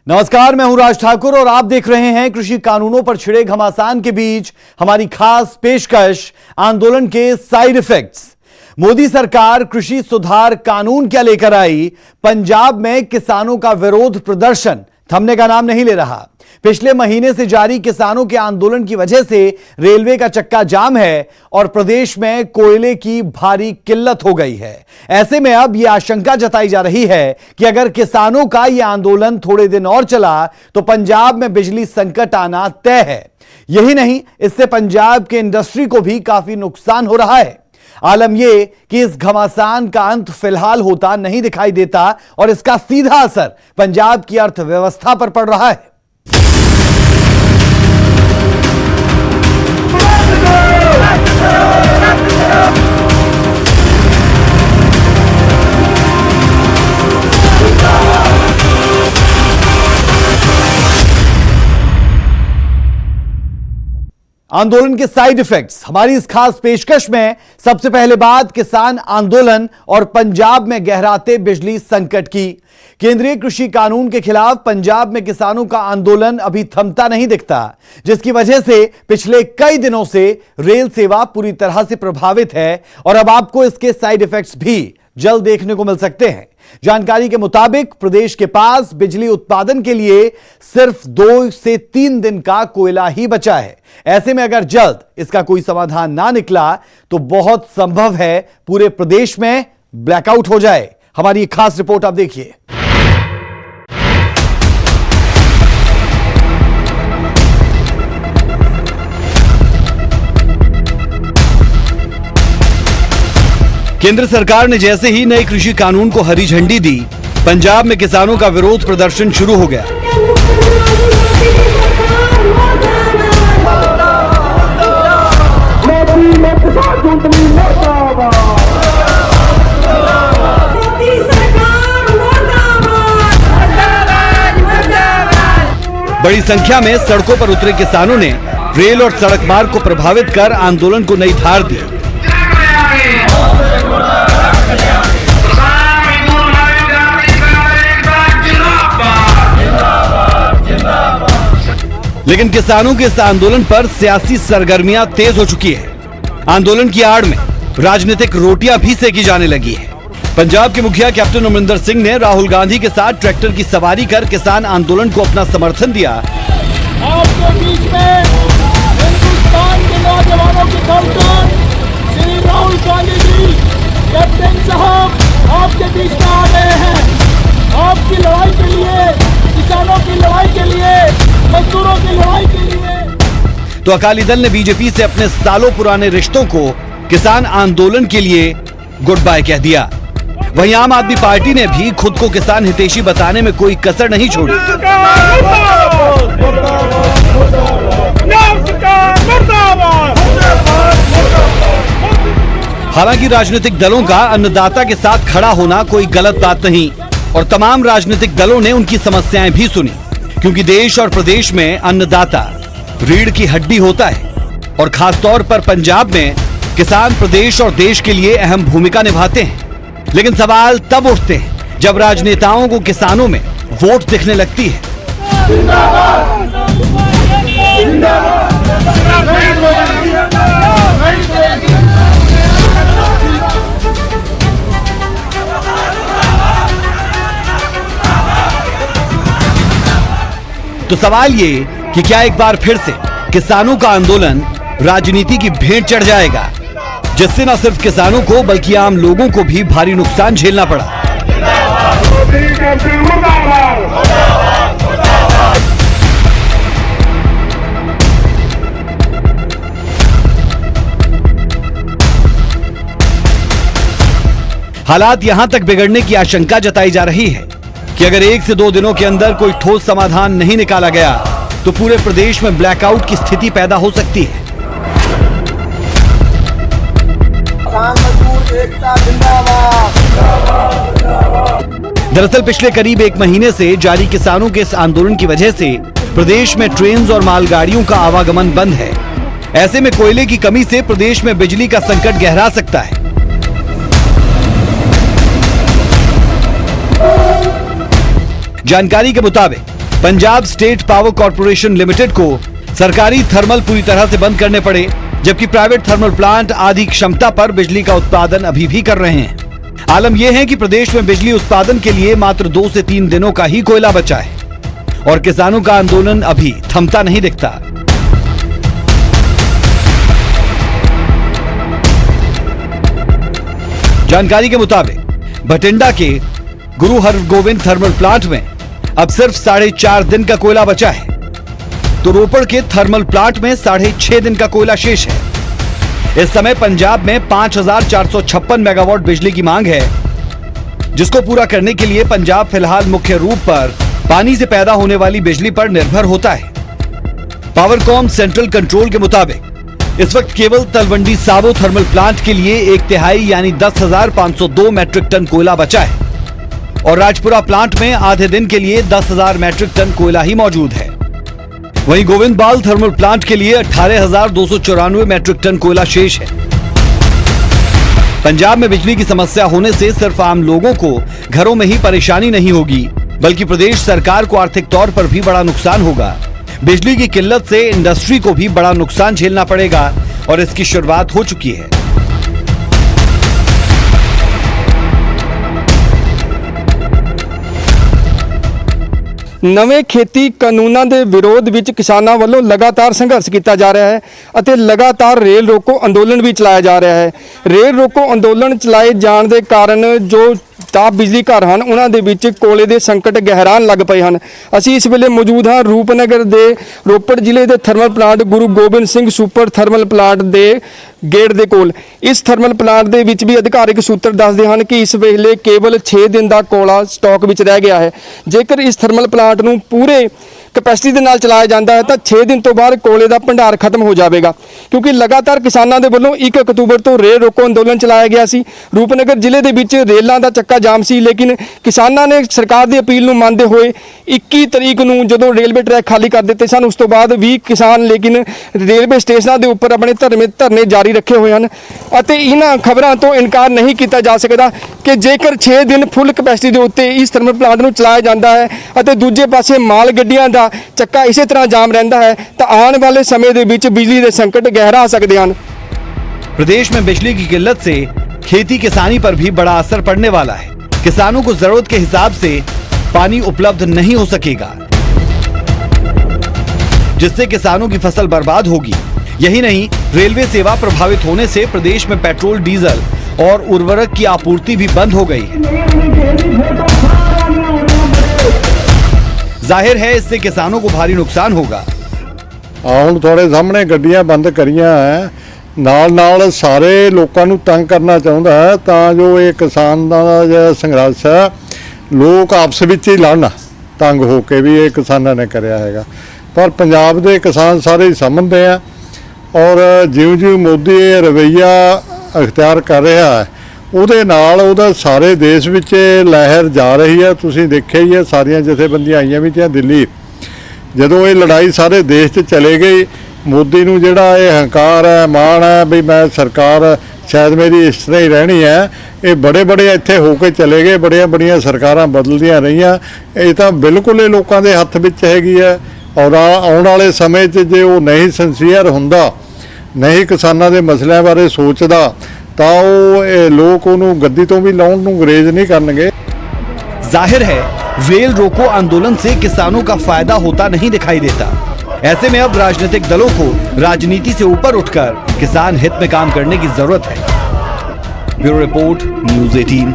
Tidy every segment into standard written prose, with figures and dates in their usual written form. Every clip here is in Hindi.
नमस्कार, मैं हूं राज ठाकुर और आप देख रहे हैं कृषि कानूनों पर छिड़े घमासान के बीच हमारी खास पेशकश आंदोलन के साइड इफेक्ट्स। मोदी सरकार कृषि सुधार कानून क्या लेकर आई? पंजाब में किसानों का विरोध प्रदर्शन थमने का नाम नहीं ले रहा। पिछले महीने से जारी किसानों के आंदोलन की वजह से रेलवे का चक्का जाम है और प्रदेश में कोयले की भारी किल्लत हो गई है। ऐसे में अब यह आशंका जताई जा रही है कि अगर किसानों का यह आंदोलन थोड़े दिन और चला तो पंजाब में बिजली संकट आना तय है। यही नहीं, इससे पंजाब के इंडस्ट्री को भी काफी नुकसान हो रहा है। आलम यह कि इस घमासान का अंत फिलहाल होता नहीं दिखाई देता और इसका सीधा असर पंजाब की अर्थव्यवस्था पर पड़ रहा है। आंदोलन के साइड इफेक्ट्स हमारी इस खास पेशकश में। सबसे पहले बात किसान आंदोलन और पंजाब में गहराते बिजली संकट की। केंद्रीय कृषि कानून के खिलाफ पंजाब में किसानों का आंदोलन अभी थमता नहीं दिखता, जिसकी वजह से पिछले कई दिनों से रेल सेवा पूरी तरह से प्रभावित है और अब आपको इसके साइड इफेक्ट्स भी जल्द देखने को मिल सकते हैं। जानकारी के मुताबिक प्रदेश के पास बिजली उत्पादन के लिए सिर्फ 2 से 3 दिन का कोयला ही बचा है। ऐसे में अगर जल्द इसका कोई समाधान ना निकला तो बहुत संभव है पूरे प्रदेश में ब्लैकआउट हो जाए। हमारी एक खास रिपोर्ट आप देखिए। केंद्र सरकार ने जैसे ही नए कृषि कानून को हरी झंडी दी, पंजाब में किसानों का विरोध प्रदर्शन शुरू हो गया। बड़ी संख्या में सड़कों पर उतरे किसानों ने रेल और सड़क मार्ग को प्रभावित कर आंदोलन को नई धार दी। लेकिन किसानों के इस आंदोलन पर सियासी सरगर्मियां तेज हो चुकी है। आंदोलन की आड़ में राजनीतिक रोटियां भी सेकी जाने लगी है। पंजाब के मुखिया कैप्टन अमरिंदर सिंह ने राहुल गांधी के साथ ट्रैक्टर की सवारी कर किसान आंदोलन को अपना समर्थन दिया। आपके बीच में हिंदुस्तान के नौजवानों की कप्तान श्री राहुल गांधी जी कैप्टन साहब आपके बीच में आ गए हैं। आपकी लड़ाई के लिए, किसानों की लड़ाई के लिए, मजदूरों की लड़ाई के लिए। तो अकाली दल ने बीजेपी से अपने सालों पुराने रिश्तों को किसान आंदोलन के लिए गुड बाय कह दिया। वहीं आम आदमी पार्टी ने भी खुद को किसान हितैषी बताने में कोई कसर नहीं छोड़ी। हालांकि राजनीतिक दलों का अन्नदाता के साथ खड़ा होना कोई गलत बात नहीं और तमाम राजनीतिक दलों ने उनकी समस्याएं भी सुनी, क्योंकि देश और प्रदेश में अन्नदाता रीढ़ की हड्डी होता है और खासतौर पर पंजाब में किसान प्रदेश और देश के लिए अहम भूमिका निभाते हैं। लेकिन सवाल तब उठते हैं जब राजनेताओं को किसानों में वोट दिखने लगती है। तो सवाल ये कि क्या एक बार फिर से किसानों का आंदोलन राजनीति की भेंट चढ़ जाएगा, जिससे न सिर्फ किसानों को बल्कि आम लोगों को भी भारी नुकसान झेलना पड़ा। हालात यहां तक बिगड़ने की आशंका जताई जा रही है कि अगर 1 से 2 दिनों के अंदर कोई ठोस समाधान नहीं निकाला गया तो पूरे प्रदेश में ब्लैकआउट की स्थिति पैदा हो सकती है। दरअसल पिछले करीब 1 महीने से जारी किसानों के इस आंदोलन की वजह से प्रदेश में ट्रेन और मालगाड़ियों का आवागमन बंद है। ऐसे में कोयले की कमी से प्रदेश में बिजली का संकट गहरा सकता है। जानकारी के मुताबिक Punjab state power corporation limited को सरकारी थर्मल पूरी तरह से बंद करने पड़े, जबकि प्राइवेट थर्मल प्लांट आधी क्षमता पर बिजली का उत्पादन अभी भी कर रहे हैं। आलम यह है कि प्रदेश में बिजली उत्पादन के लिए मात्र 2 से 3 दिनों का ही कोयला बचा है और किसानों का आंदोलन अभी थमता नहीं दिखता। जानकारी के मुताबिक भटिंडा के गुरु हरगोविंद थर्मल प्लांट में अब सिर्फ 4.5 दिन का कोयला बचा है, तो रोपड़ के थर्मल प्लांट में 6.5 दिन का कोयला शेष है। इस समय पंजाब में 5,456 मेगावाट बिजली की मांग है, जिसको पूरा करने के लिए पंजाब फिलहाल मुख्य रूप पर पानी से पैदा होने वाली बिजली पर निर्भर होता है। पावरकॉम सेंट्रल कंट्रोल के मुताबिक इस वक्त केवल तलवंडी साबो थर्मल प्लांट के लिए 1/3 यानी 10,502 मैट्रिक टन कोयला बचा है और राजपुरा प्लांट में आधे दिन के लिए 10,000 मैट्रिक टन कोयला ही मौजूद है। वहीं गोविंदबाल थर्मल प्लांट के लिए 18,294 मैट्रिक टन कोयला शेष है। पंजाब में बिजली की समस्या होने से सिर्फ आम लोगों को घरों में ही परेशानी नहीं होगी, बल्कि प्रदेश सरकार को आर्थिक तौर पर भी बड़ा नुकसान होगा। बिजली की किल्लत से इंडस्ट्री को भी बड़ा नुकसान झेलना पड़ेगा और इसकी शुरुआत हो चुकी है। ਨਵੇਂ ਖੇਤੀ ਕਾਨੂੰਨਾਂ ਦੇ ਵਿਰੋਧ ਵਿੱਚ ਕਿਸਾਨਾਂ ਵੱਲੋਂ ਲਗਾਤਾਰ ਸੰਘਰਸ਼ ਕੀਤਾ ਜਾ ਰਿਹਾ ਹੈ ਅਤੇ ਲਗਾਤਾਰ ਰੇਲ ਰੋਕੋ ਅੰਦੋਲਨ ਵੀ ਚਲਾਇਆ ਜਾ ਰਿਹਾ ਹੈ। ਰੇਲ ਰੋਕੋ ਅੰਦੋਲਨ ਚਲਾਏ ਜਾਣ ਦੇ ਕਾਰਨ ਜੋ ਤਾਪ ਬਿਜਲੀ ਘਰ ਹਨ ਉਹਨਾਂ ਦੇ ਵਿੱਚ ਕੋਲੇ ਦੇ ਸੰਕਟ ਗਹਿਰਾਨ ਲੱਗ ਪਏ ਹਨ। ਅਸੀਂ ਇਸ ਵੇਲੇ ਮੌਜੂਦ ਹਾਂ ਰੂਪਨਗਰ ਦੇ ਰੋਪੜ ਜ਼ਿਲ੍ਹੇ ਦੇ thermal plant Guru Gobind Singh super thermal plant ਦੇ ਗੇਟ ਦੇ ਕੋਲ। ਇਸ ਥਰਮਲ ਪਲਾਂਟ ਦੇ ਵਿੱਚ ਵੀ ਅਧਿਕਾਰਿਕ ਸੂਤਰ ਦੱਸਦੇ ਹਨ ਕਿ ਇਸ ਵੇਲੇ ਕੇਵਲ 6 ਦਿਨ ਦਾ ਕੋਲਾ ਸਟਾਕ ਵਿੱਚ ਰਹਿ ਗਿਆ ਹੈ। ਜੇਕਰ ਇਸ ਥਰਮਲ ਪਲਾਂਟ ਨੂੰ ਪੂਰੇ ਕਪੈਸਿਟੀ ਦੇ ਨਾਲ ਚਲਾਇਆ ਜਾਂਦਾ ਹੈ ਤਾਂ 6 ਦਿਨ ਤੋਂ ਬਾਅਦ ਕੋਲੇ ਦਾ ਭੰਡਾਰ ਖਤਮ ਹੋ ਜਾਵੇਗਾ, ਕਿਉਂਕਿ ਲਗਾਤਾਰ ਕਿਸਾਨਾਂ ਦੇ ਵੱਲੋਂ 1 ਅਕਤੂਬਰ ਤੋਂ ਰੇਲ ਰੋਕੋ ਅੰਦੋਲਨ ਚਲਾਇਆ ਗਿਆ ਸੀ। ਰੂਪਨਗਰ ਜ਼ਿਲ੍ਹੇ ਦੇ ਵਿੱਚ ਰੇਲਾਂ ਦਾ ਚੱਕਾ ਜਾਮ ਸੀ, ਲੇਕਿਨ ਕਿਸਾਨਾਂ ਨੇ ਸਰਕਾਰ ਦੀ ਅਪੀਲ ਨੂੰ ਮੰਨਦੇ ਹੋਏ 21 ਤਰੀਕ ਨੂੰ ਜਦੋਂ ਰੇਲਵੇ ਟਰੈਕ ਖਾਲੀ ਕਰ ਦਿੱਤੇ ਸਨ, ਉਸ ਤੋਂ ਬਾਅਦ ਵੀ ਕਿਸਾਨ ਲੇਕਿਨ ਰੇਲਵੇ ਸਟੇਸ਼ਨਾਂ ਦੇ ਉੱਪਰ ਆਪਣੇ ਧਰਨੇ ਜਾਰੀ ਰੱਖੇ ਹੋਏ ਹਨ ਅਤੇ ਇਹਨਾਂ ਖਬਰਾਂ ਤੋਂ ਇਨਕਾਰ ਨਹੀਂ ਕੀਤਾ ਜਾ ਸਕਦਾ ਕਿ ਜੇਕਰ 6 ਦਿਨ ਫੁੱਲ ਕਪੈਸਿਟੀ ਦੇ ਉੱਤੇ ਇਸ ਥਰਮਲ ਪਲਾਂਟ ਨੂੰ ਚਲਾਇਆ ਜਾਂਦਾ ਹੈ ਅਤੇ ਦੂਜੇ ਪਾਸੇ ਮਾਲ ਗੱਡੀਆਂ ਦਾ ਚੱਕਾ ਇਸੇ ਤਰ੍ਹਾਂ ਜਾਮ ਰਹਿੰਦਾ है तो आने वाले समय ਦੇ ਵਿੱਚ ਬਿਜਲੀ ਦੇ ਸੰਕਟ गहरा सकते हैं। प्रदेश में बिजली की किल्लत से खेती किसानी पर भी बड़ा असर पड़ने वाला है। किसानों को जरूरत के हिसाब से पानी उपलब्ध नहीं हो सकेगा, जिससे किसानों की फसल बर्बाद होगी। यही नहीं, रेलवे सेवा प्रभावित होने से प्रदेश में पेट्रोल, डीजल और उर्वरक की आपूर्ति भी बंद हो गई है। जाहिर है इससे किसानों को भारी नुकसान होगा। ਹੁਣ ਤੁਹਾਡੇ ਸਾਹਮਣੇ ਗੱਡੀਆਂ ਬੰਦ ਕਰੀਆਂ ਹੈ, ਨਾਲ ਸਾਰੇ ਲੋਕਾਂ ਨੂੰ ਤੰਗ ਕਰਨਾ ਚਾਹੁੰਦਾ ਹੈ ਤਾਂ ਜੋ ਇਹ ਕਿਸਾਨ ਦਾ ਜਿਹੜਾ ਸੰਘਰਸ਼ ਹੈ ਲੋਕ ਆਪਸ ਵਿੱਚ ਹੀ ਲੜਨ ਤੰਗ ਹੋ ਕੇ ਵੀ ਇਹ ਕਿਸਾਨਾਂ ਨੇ ਕਰਿਆ ਹੈਗਾ। ਪਰ ਪੰਜਾਬ ਦੇ ਕਿਸਾਨ ਸਾਰੇ ਸਮਝਦੇ ਆ ਔਰ ਜਿਉਂ-ਜਿਉਂ ਮੋਦੀ ਇਹ ਰਵੱਈਆ ਅਖਤਿਆਰ ਕਰ ਰਿਹਾ ਹੈ ਉਹਦੇ ਨਾਲ ਉਹਦਾ ਸਾਰੇ ਦੇਸ਼ ਵਿੱਚ ਲਹਿਰ ਜਾ ਰਹੀ ਹੈ। ਤੁਸੀਂ ਦੇਖਿਆ ਹੀ ਹੈ, ਸਾਰੀਆਂ ਜਥੇਬੰਦੀਆਂ ਆਈਆਂ ਵੀ ਤੀਆਂ ਦਿੱਲੀ। ਜਦੋਂ ਇਹ ਲੜਾਈ ਸਾਰੇ ਦੇਸ਼ 'ਚ ਚਲੇ ਗਈ, ਮੋਦੀ ਨੂੰ ਜਿਹੜਾ ਇਹ ਹੰਕਾਰ ਹੈ, ਮਾਣ ਹੈ ਵੀ ਮੈਂ ਸਰਕਾਰ ਸ਼ਾਇਦ ਮੇਰੀ ਇਸ ਤਰ੍ਹਾਂ ਹੀ ਰਹਿਣੀ ਹੈ, ਇਹ ਬੜੇ ਇੱਥੇ ਹੋ ਕੇ ਚਲੇ ਗਏ। ਬੜੀਆਂ ਸਰਕਾਰਾਂ ਬਦਲਦੀਆਂ ਰਹੀਆਂ। ਇਹ ਤਾਂ ਬਿਲਕੁਲ ਇਹ ਲੋਕਾਂ ਦੇ ਹੱਥ ਵਿੱਚ ਹੈਗੀ ਹੈ ਔਰ ਆਉਣ ਵਾਲੇ ਸਮੇਂ 'ਚ ਜੇ ਉਹ ਨਹੀਂ ਸਿੰਸੀਅਰ ਹੁੰਦਾ, ਨਹੀਂ ਕਿਸਾਨਾਂ ਦੇ ਮਸਲਿਆਂ ਬਾਰੇ ਸੋਚਦਾ ਤਾਂ ਉਹ ਲੋਕ ਉਹਨੂੰ ਗੱਦੀ ਤੋਂ ਵੀ ਲਾਉਣ ਨੂੰ ਗੁਰੇਜ਼ ਨਹੀਂ ਕਰਨਗੇ। जाहिर है रेल रोको आंदोलन से किसानों का फायदा होता नहीं दिखाई देता। ऐसे में अब राजनीतिक दलों को राजनीति से ऊपर उठकर किसान हित में काम करने की जरूरत है। Bureau report, news 18।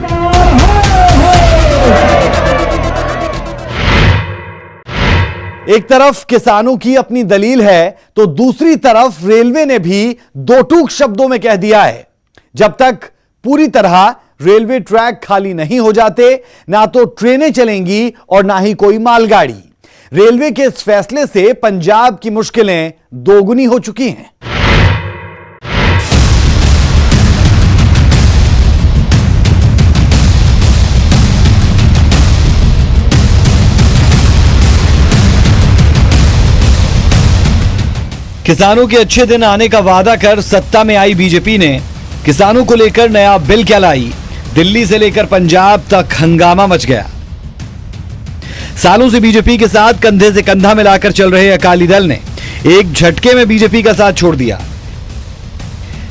एक तरफ किसानों की अपनी दलील है तो दूसरी तरफ रेलवे ने भी दो टूक शब्दों में कह दिया है, जब तक पूरी तरह रेलवे ट्रैक खाली नहीं हो जाते ना तो ट्रेनें चलेंगी और ना ही कोई मालगाड़ी। रेलवे के इस फैसले से पंजाब की मुश्किलें दोगुनी हो चुकी हैं। किसानों के अच्छे दिन आने का वादा कर सत्ता में आई बीजेपी ने किसानों को लेकर नया बिल क्या लाई। दिल्ली से लेकर पंजाब तक हंगामा मच गया। सालों से बीजेपी के साथ कंधे से कंधा मिलाकर चल रहे अकाली दल ने एक झटके में बीजेपी का साथ छोड़ दिया।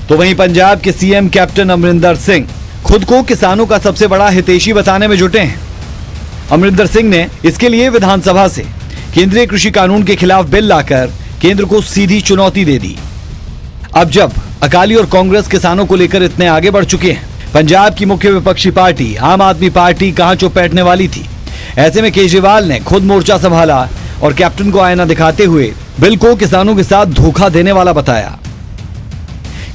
तो वहीं पंजाब के सीएम कैप्टन अमरिंदर सिंह खुद को किसानों का सबसे बड़ा हितैषी बताने में जुटे हैं। अमरिंदर सिंह ने इसके लिए विधानसभा से केंद्रीय कृषि कानून के खिलाफ बिल लाकर केंद्र को सीधी चुनौती दे दी। अब जब अकाली और कांग्रेस किसानों को लेकर इतने आगे बढ़ चुके हैं, पंजाब की मुख्य विपक्षी पार्टी आम आदमी पार्टी कहां चुप बैठने वाली थी। ऐसे में केजरीवाल ने खुद मोर्चा संभाला और कैप्टन को आईना दिखाते हुए बिल को किसानों के साथ धोखा देने वाला बताया।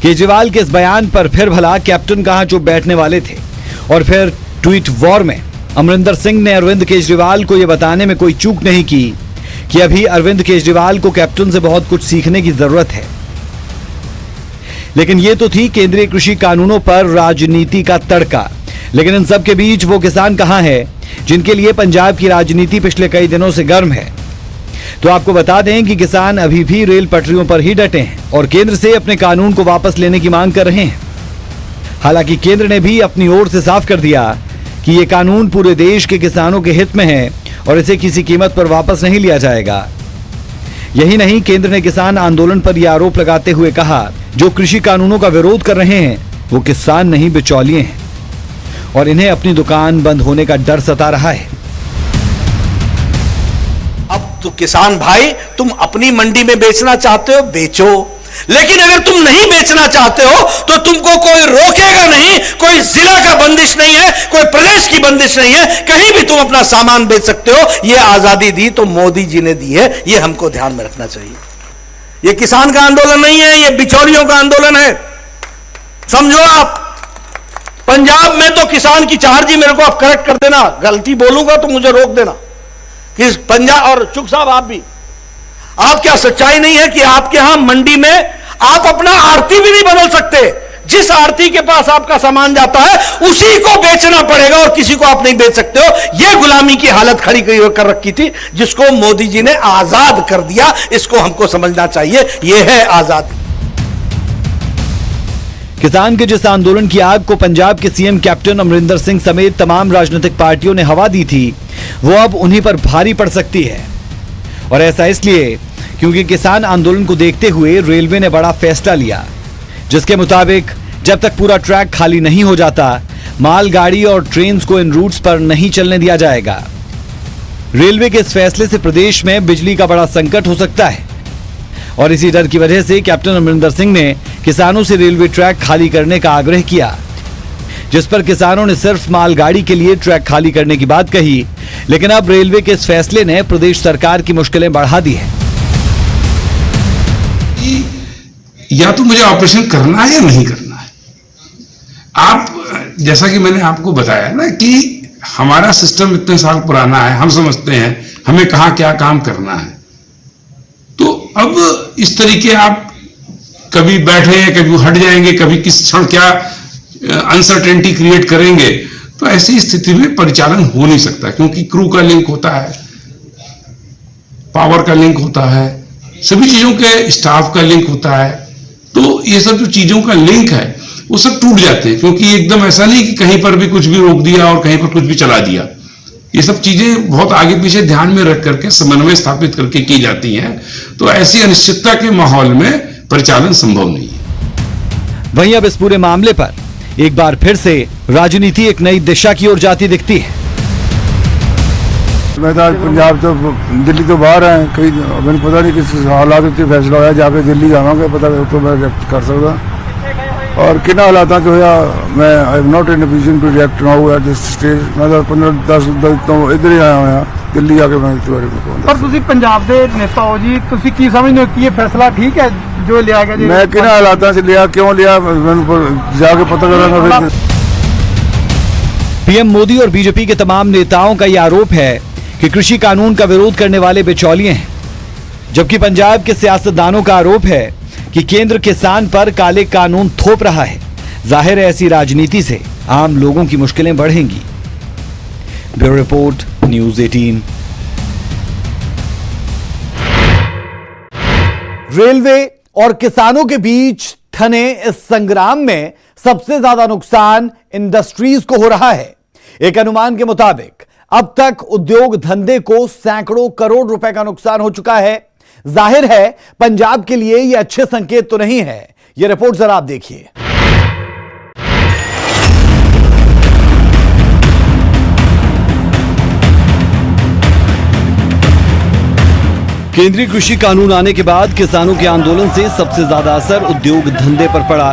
केजरीवाल के इस बयान पर फिर भला कैप्टन कहां चुप बैठने वाले थे। और फिर ट्वीट वॉर में अमरिंदर सिंह ने अरविंद केजरीवाल को यह बताने में कोई चूक नहीं की कि अभी अरविंद केजरीवाल को कैप्टन से बहुत कुछ सीखने की जरूरत है। लेकिन यह तो थी केंद्रीय कृषि कानूनों पर राजनीति का तड़का। लेकिन इन सब के बीच वो किसान कहां है जिनके लिए पंजाब की राजनीति पिछले कई दिनों से गर्म है। तो आपको बता दें कि किसान अभी भी रेल पटरियों पर ही डटे हैं और केंद्र से अपने कानून को वापस लेने की मांग कर रहे हैं। हालांकि केंद्र ने भी अपनी ओर से साफ कर दिया कि यह कानून पूरे देश के किसानों के हित में है और इसे किसी कीमत पर वापस नहीं लिया जाएगा। यही नहीं, केंद्र ने किसान आंदोलन पर यह आरोप लगाते हुए कहा, जो कृषि कानूनों का विरोध कर रहे हैं वो किसान नहीं बिचौलिए हैं और इन्हें अपनी दुकान बंद होने का डर सता रहा है। अब तो किसान भाई, तुम अपनी मंडी में बेचना चाहते हो, बेचो। लेकिन अगर तुम नहीं बेचना चाहते हो तो तुमको कोई रोकेगा नहीं। कोई जिला का बंदिश नहीं है, कोई प्रदेश की बंदिश नहीं है, कहीं भी तुम अपना सामान बेच सकते हो। यह आजादी दी तो मोदी जी ने दी है, यह हमको ध्यान में रखना चाहिए। यह किसान का आंदोलन नहीं है, यह बिचौलियों का आंदोलन है, समझो आप। पंजाब में तो किसान की चार्ज, मेरे को आप करेक्ट कर देना, गलती बोलूंगा तो मुझे रोक देना। कि पंजाब और चुक साहब आप भी, आप क्या सच्चाई नहीं है कि आपके यहां मंडी में आप अपना आरती भी नहीं बदल सकते। जिस आरती के पास आपका सामान जाता है उसी को बेचना पड़ेगा और किसी को आप नहीं बेच सकते हो। यह गुलामी की हालत खड़ी कर रखी थी, जिसको मोदी जी ने आजाद कर दिया। इसको हमको समझना चाहिए, यह है आजादी। किसान के जिस आंदोलन की आग को पंजाब के सीएम कैप्टन अमरिंदर सिंह समेत तमाम राजनीतिक पार्टियों ने हवा दी थी, वो अब उन्हीं पर भारी पड़ सकती है। और ऐसा इसलिए क्योंकि किसान आंदोलन को देखते हुए रेलवे ने बड़ा फैसला लिया, जिसके मुताबिक जब तक पूरा ट्रैक खाली नहीं हो जाता, मालगाड़ी और ट्रेन को इन रूट्स पर नहीं चलने दिया जाएगा। रेलवे के इस फैसले से प्रदेश में बिजली का बड़ा संकट हो सकता है और इसी डर की वजह से कैप्टन अमरिंदर सिंह ने किसानों से रेलवे ट्रैक खाली करने का आग्रह किया, जिस पर किसानों ने सिर्फ मालगाड़ी के लिए ट्रैक खाली करने की बात कही। लेकिन अब रेलवे के इस फैसले ने प्रदेश सरकार की मुश्किलें बढ़ा दी है। या तो मुझे ऑपरेशन करना है या नहीं करना है। आप, जैसा कि मैंने आपको बताया ना कि हमारा सिस्टम इतने साल पुराना है, हम समझते हैं हमें कहाँ क्या काम करना है। तो अब इस तरीके आप कभी बैठे हैं, कभी हट जाएंगे, कभी किस क्षण क्या अनसर्टेनिटी क्रिएट करेंगे, तो ऐसी स्थिति में परिचालन हो नहीं सकता, क्योंकि क्रू का लिंक होता है, पावर का लिंक होता है, सभी चीजों के स्टाफ का लिंक होता है। तो ये सब जो चीजों का लिंक है वो सब टूट जाते हैं, क्योंकि एकदम ऐसा नहीं कि कहीं पर भी कुछ भी रोक दिया और कहीं पर कुछ भी चला दिया। ये सब चीजें बहुत आगे पीछे ध्यान में रख करके समन्वय स्थापित करके की जाती हैं। तो ऐसी अनिश्चितता के माहौल में परिचालन संभव नहीं है। वहीं अब इस पूरे मामले पर एक बार फिर से राजनीति एक नई दिशा की ओर जाती दिखती है। मैं तो आज पंजाब तो दिल्ली तो बाहर है, कहीं मैंने पता नहीं किस हालात में फैसला होया, जाके दिल्ली जावांगे पता तो मैं रिएक्ट कर सकता। और किन हालात जो होया, मैं I am not in a position to react now at this stage. मैं तो 15-10 दिन तो इधर ही आया हुआ, दिल्ली आके मैं इस बारे में कहूँगा। पर ਤੁਸੀਂ ਪੰਜਾਬ ਦੇ नेता हो जी, ਤੁਸੀਂ ਕੀ समझते हो कि ये फैसला ठीक है जो लिया गया जी? मैं किन हालात से लिया, क्यों लिया, मैंने जाके पता करा। पीएम मोदी और बीजेपी के तमाम नेताओं का यह आरोप है कि कृषि कानून का विरोध करने वाले बिचौलिए हैं, जबकि पंजाब के सियासतदानों का आरोप है कि केंद्र किसान पर काले कानून थोप रहा है। जाहिर है ऐसी राजनीति से आम लोगों की मुश्किलें बढ़ेंगी। Bureau report, news 18। रेलवे और किसानों के बीच थने इस संग्राम में सबसे ज्यादा नुकसान इंडस्ट्रीज को हो रहा है। एक अनुमान के मुताबिक अब तक उद्योग धंधे को सैकड़ों करोड़ रुपए का नुकसान हो चुका है। जाहिर है पंजाब के लिए यह अच्छे संकेत तो नहीं है। यह रिपोर्ट जरा आप देखिए। केंद्रीय कृषि कानून आने के बाद किसानों के आंदोलन से सबसे ज्यादा असर उद्योग धंधे पर पड़ा।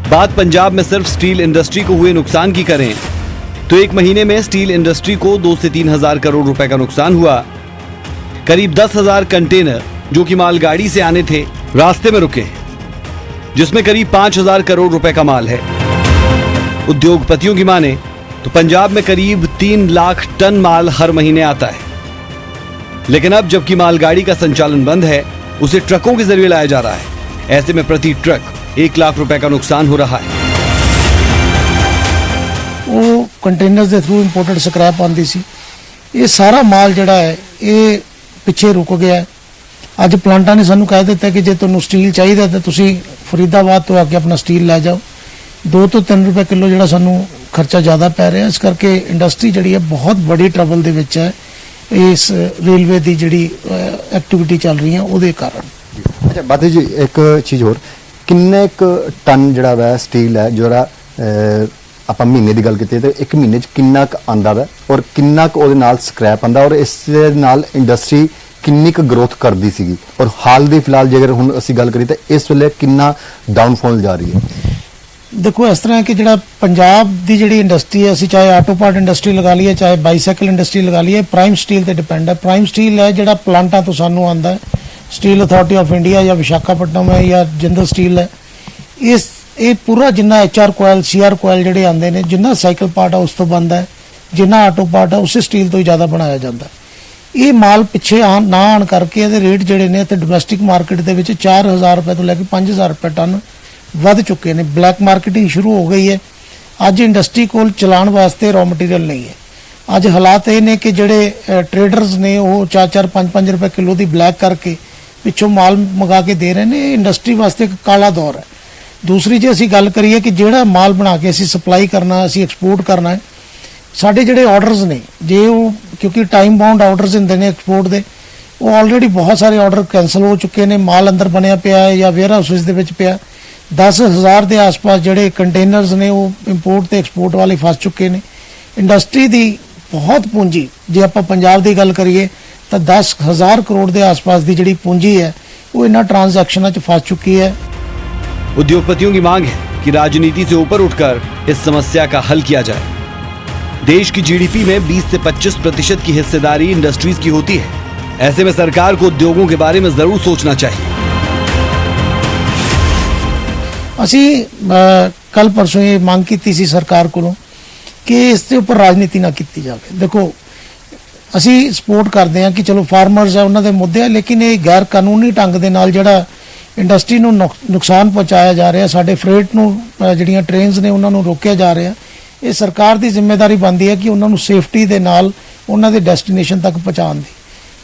बात पंजाब में सिर्फ स्टील इंडस्ट्री को हुए नुकसान की करें तो एक महीने में स्टील इंडस्ट्री को 2 से 3 हजार करोड़ रुपए का नुकसान हुआ। करीब 10,000 कंटेनर जो कि मालगाड़ी से आने थे रास्ते में रुके, जिसमें करीब 5,000 करोड़ रुपए का माल है। उद्योगपतियों की माने तो पंजाब में करीब 3 लाख टन माल हर महीने आता है, लेकिन अब जबकि मालगाड़ी का संचालन बंद है, उसे ट्रकों के जरिए लाया जा रहा है। ऐसे में प्रति ट्रक 1 लाख रुपए का नुकसान हो रहा है। ਉਹ ਕੰਟੇਨਰਸ ਦੇ ਥਰੂ ਇੰਪੋਰਟਡ ਸਕ੍ਰੈਪ ਆਉਂਦੀ ਸੀ। ਇਹ ਸਾਰਾ ਮਾਲ ਜਿਹੜਾ ਹੈ ਇਹ ਪਿੱਛੇ ਰੁਕ ਗਿਆ ਹੈ। ਅੱਜ ਪਲਾਂਟਾਂ ਨੇ ਸਾਨੂੰ ਕਹਿ ਦਿੱਤਾ ਕਿ ਜੇ ਤੁਹਾਨੂੰ ਸਟੀਲ ਚਾਹੀਦਾ ਤਾਂ ਤੁਸੀਂ ਫਰੀਦਾਬਾਦ ਤੋਂ ਆ ਕੇ ਆਪਣਾ ਸਟੀਲ ਲੈ ਜਾਓ। 2 ਤੋਂ 3 ਰੁਪਏ ਕਿਲੋ ਜਿਹੜਾ ਸਾਨੂੰ ਖਰਚਾ ਜ਼ਿਆਦਾ ਪੈ ਰਿਹਾ, ਇਸ ਕਰਕੇ ਇੰਡਸਟਰੀ ਜਿਹੜੀ ਹੈ ਬਹੁਤ ਬੜੀ ਟਰਬਲ ਦੇ ਵਿੱਚ ਹੈ। ਇਸ ਰੇਲਵੇ ਦੀ ਜਿਹੜੀ ਐਕਟੀਵਿਟੀ ਚੱਲ ਰਹੀ ਹੈ ਉਹਦੇ ਕਾਰਨ। ਅੱਛਾ ਬਾਦੀ ਜੀ, ਇੱਕ ਚੀਜ਼ ਹੋਰ, ਕਿੰਨੇ ਕੁ ਟਨ ਜਿਹੜਾ ਵਾ ਸਟੀਲ ਹੈ ਜਿਹੜਾ ਆਪਾਂ ਮਹੀਨੇ ਦੀ ਗੱਲ ਕੀਤੀ ਤੇ ਇੱਕ ਮਹੀਨੇ 'ਚ ਕਿੰਨਾ ਕੁ ਆਂਦਾ ਵਾ ਔਰ ਕਿੰਨਾ ਕੁ ਉਹਦੇ ਨਾਲ ਸਕ੍ਰੈਪ ਆਂਦਾ ਔਰ ਇਸ ਦੇ ਨਾਲ ਇੰਡਸਟਰੀ ਕਿੰਨੀ ਕੁ ਗਰੋਥ ਕਰਦੀ ਸੀਗੀ ਔਰ ਹਾਲ ਦੀ ਫਿਲਹਾਲ ਜੇਕਰ ਹੁਣ ਅਸੀਂ ਗੱਲ ਕਰੀਏ ਤਾਂ ਇਸ ਵੇਲੇ ਕਿੰਨਾ ਡਾਊਨਫਾਲ ਜਾ ਰਹੀ ਹੈ? ਦੇਖੋ ਇਸ ਤਰ੍ਹਾਂ ਕਿ ਜਿਹੜਾ ਪੰਜਾਬ ਦੀ ਜਿਹੜੀ ਇੰਡਸਟਰੀ ਹੈ, ਅਸੀਂ ਚਾਹੇ ਆਟੋ ਪਾਰਟ ਇੰਡਸਟਰੀ ਲਗਾ ਲਈਏ, ਚਾਹੇ ਬਾਈਸਾਈਕਲ ਇੰਡਸਟਰੀ ਲਗਾ ਲਈਏ, ਪ੍ਰਾਈਮ ਸਟੀਲ ਤੇ ਡਿਪੈਂਡ ਹੈ। ਪ੍ਰਾਈਮ ਸਟੀਲ ਹੈ ਜਿਹੜਾ ਪਲਾਂਟਾਂ ਤੋਂ ਸਾਨੂੰ ਆਉਂਦਾ ਹੈ, ਸਟੀਲ ਅਥਾਰਟੀ ਆਫ ਇੰਡੀਆ ਜਾਂ ਵਿਸ਼ਾਖਾਪਟਨਮ ਹੈ ਜਾਂ ਜਿੰਦਲ ਸਟੀਲ ਹੈ। ਇਹ ਪੂਰਾ ਜਿੰਨਾ HR ਕੋਇਲ CR ਕੋਇਲ ਜਿਹੜੇ ਆਉਂਦੇ ਨੇ, ਜਿੰਨਾ ਸਾਈਕਲ ਪਾਰਟ ਆ ਉਸ ਤੋਂ ਬਣਦਾ ਹੈ, ਜਿੰਨਾ ਆਟੋ ਪਾਰਟ ਆ ਉਸੇ ਸਟੀਲ ਤੋਂ ਹੀ ਜ਼ਿਆਦਾ ਬਣਾਇਆ ਜਾਂਦਾ। ਇਹ ਮਾਲ ਪਿੱਛੇ ਨਾ ਆਉਣ ਕਰਕੇ ਇਹਦੇ ਰੇਟ ਜਿਹੜੇ ਨੇ ਤੇ ਡੋਮੈਸਟਿਕ ਮਾਰਕੀਟ ਦੇ ਵਿੱਚ 4,000 ਰੁਪਏ ਤੋਂ ਲੈ ਕੇ 5,000 ਰੁਪਏ ਟਨ ਵੱਧ ਚੁੱਕੇ ਨੇ। ਬਲੈਕ ਮਾਰਕੀਟਿੰਗ ਸ਼ੁਰੂ ਹੋ ਗਈ ਹੈ। ਅੱਜ ਇੰਡਸਟਰੀ ਕੋਲ ਚਲਾਉਣ ਵਾਸਤੇ ਰॉ ਮਟੀਰੀਅਲ ਨਹੀਂ ਹੈ। ਅੱਜ ਹਾਲਾਤ ਇਹ ਨੇ ਕਿ ਜਿਹੜੇ ਟ੍ਰੇਡਰਸ ਨੇ ਉਹ 4-4 5-5 ਰੁਪਏ ਕਿਲੋ ਦੀ ਬਲੈਕ ਕਰਕੇ ਪਿੱਛੋਂ ਮਾਲ ਮੰਗਾ ਕੇ ਦੇ ਰਹੇ ਨੇ। ਇੰਡਸਟਰੀ ਵਾਸਤੇ ਇੱਕ ਕਾਲਾ ਦੌਰ ਹੈ। ਦੂਸਰੀ ਜੇ ਅਸੀਂ ਗੱਲ ਕਰੀਏ ਕਿ ਜਿਹੜਾ ਮਾਲ ਬਣਾ ਕੇ ਅਸੀਂ ਸਪਲਾਈ ਕਰਨਾ, ਅਸੀਂ ਐਕਸਪੋਰਟ ਕਰਨਾ ਹੈ, ਸਾਡੇ ਜਿਹੜੇ ਆਰਡਰਸ ਨੇ, ਜੇ ਉਹ ਕਿਉਂਕਿ ਟਾਈਮ ਬਾਉਂਡ ਆਰਡਰਸ ਹੁੰਦੇ ਨੇ ਐਕਸਪੋਰਟ ਦੇ, ਉਹ ਆਲਰੇਡੀ ਬਹੁਤ ਸਾਰੇ ਆਰਡਰ ਕੈਨਸਲ ਹੋ ਚੁੱਕੇ ਨੇ। ਮਾਲ ਅੰਦਰ ਬਣਿਆ ਪਿਆ ਹੈ ਜਾਂ ਵੇਅਰ ਹਾਊਸਿਸ ਦੇ ਵਿੱਚ ਪਿਆ। 10,000 ਦੇ ਆਸ-ਪਾਸ ਜਿਹੜੇ ਕੰਟੇਨਰਸ ਨੇ ਉਹ ਇੰਪੋਰਟ ਤੇ ਐਕਸਪੋਰਟ ਵਾਲੇ ਫਸ ਚੁੱਕੇ ਨੇ। ਇੰਡਸਟਰੀ ਦੀ ਬਹੁਤ ਪੂੰਜੀ, ਜੇ ਆਪਾਂ ਪੰਜਾਬ ਦੀ ਗੱਲ ਕਰੀਏ ਤਾਂ 10,000 ਕਰੋੜ ਦੇ ਆਸ-ਪਾਸ ਦੀ ਜਿਹੜੀ ਪੂੰਜੀ ਹੈ वो इन ट्रांजैक्शनों च फंस चुकी है। उद्योगपतियों की मांग है कि राजनीति से ऊपर उठकर इस समस्या का हल किया जाए। देश की जीडीपी में 20 से 25% की हिस्सेदारी इंडस्ट्रीज की होती है। ऐसे में सरकार को उद्योगों के बारे में जरूर सोचना चाहिए। असी कल परसों ये मांग की सी सरकार को कि इसके ऊपर राजनीति ना की जाए। देखो असी सपोर्ट करते हैं कि चलो फार्मर्स है उन्होंने मुद्दे है, लेकिन ये गैर कानूनी ढंग के नाल जिहड़ा इंडस्ट्री नूं नुकसान पहुँचाया जा रहा, साडे फ्रेट नूं जिहड़ियां ट्रेन्स ने उन्होंने रोकिया जा रहा। ये सरकार की जिम्मेदारी बनती है कि उन्होंने सेफ्टी के नाल उन्हों के डेस्टिनेशन तक पहुँचाने की,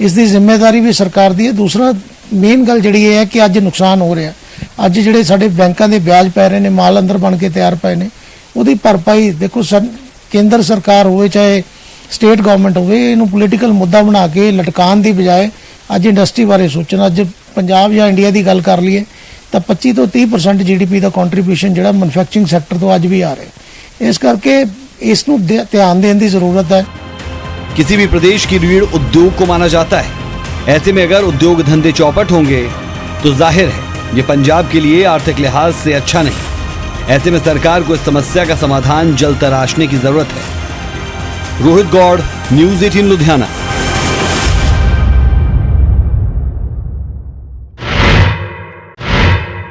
इसकी जिम्मेदारी भी सरकार की है। दूसरा मेन गल जिहड़ी है कि अज नुकसान हो रहा, अज जिहड़े साडे बैंकों के ब्याज पै रहे हैं, माल अंदर बन के तैयार पे ने, उहदी भरपाई देखो केंद्र सरकार हो चाहे स्टेट गवर्नमेंट हो, इनू पोलीटिकल मुद्दा बना के लटकान की बजाय अज इंडस्ट्री बारे सोचना। अज पंजाब या इंडिया की गल कर लीए तो 25 तो 30% GDP का कॉन्ट्रीब्यूशन जो मैन्युफैक्चरिंग सैक्टर तो अज भी आ रहा है। इस करके इसनू ध्यान देने की जरूरत है। किसी भी प्रदेश की रीढ़ उद्योग को माना जाता है। ऐसे में अगर उद्योग धंधे चौपट होंगे तो जाहिर है ये पंजाब के लिए आर्थिक लिहाज से अच्छा नहीं। ऐसे में सरकार को इस समस्या का समाधान जल्द तराशने की जरूरत है। रोहित गौड़, न्यूज़ 18 लुधियाना।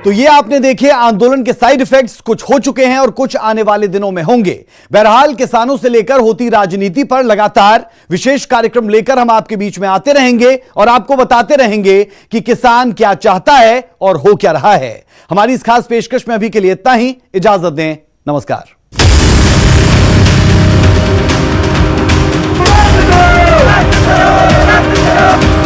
तो ये आपने देखे आंदोलन के साइड इफेक्ट्स, कुछ हो चुके हैं और कुछ आने वाले दिनों में होंगे। बहरहाल किसानों से लेकर होती राजनीति पर लगातार विशेष कार्यक्रम लेकर हम आपके बीच में आते रहेंगे और आपको बताते रहेंगे कि किसान क्या चाहता है और हो क्या रहा है। हमारी इस खास पेशकश में अभी के लिए इतना ही। इजाजत दें, नमस्कार। Let's go!